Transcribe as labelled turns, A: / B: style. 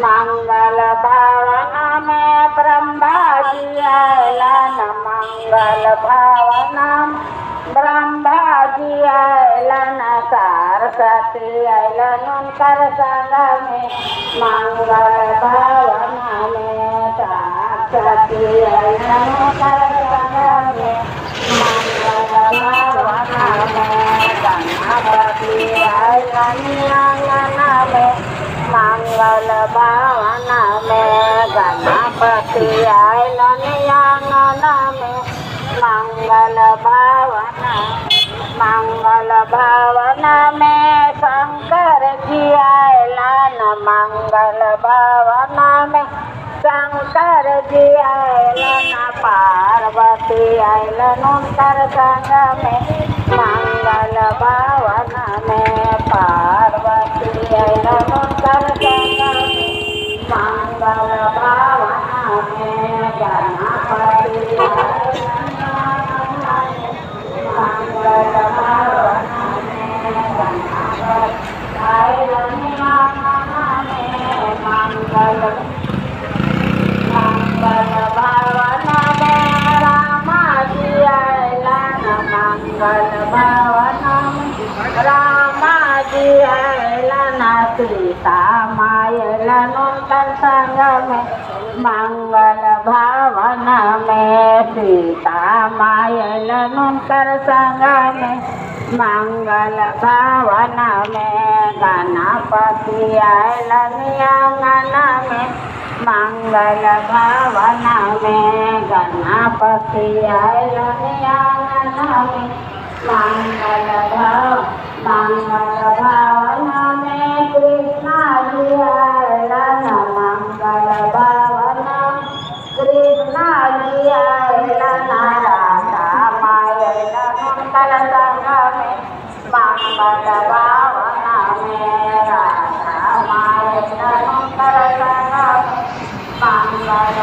A: मंगल भावना में ब्रह्मा जी आयला न मंगल भावना ब्रह्मा जी आयला न सरस्वती आयला उनकर संग में मंगल भावना में सरस्वती आयला उनकर संग में मंगल भावना में गणपति आयला आंगन में मंगल भावना में गणपति आयला आंगन में मंगल भावना में शंकर जी आयला न मंगल भावना में शंकर जी आयला न पार्वती आयला उनकर संग में मंगल भावना में पार्वती आयला उनकर संग में मंगल भावना में गणपति मंगल भावना में गणपति आयला में मंगल भावना में रामा जी आयला न मंगल भावना में रामा जी आयला न सीता मायला उनकर संग में मंगल भावना में सीता मायला उनकर संग में मंगल भावना में गणपति आयला आंगन में मंगल भावना में गणपति आयला आंगन में मंगल भावना में कृष्णा जी आयला न मंगल भावना कृष्णा जी आयला न राधा मायला उनकर संग में मंगल भावना में राधा मायला उनकर संग में मंगल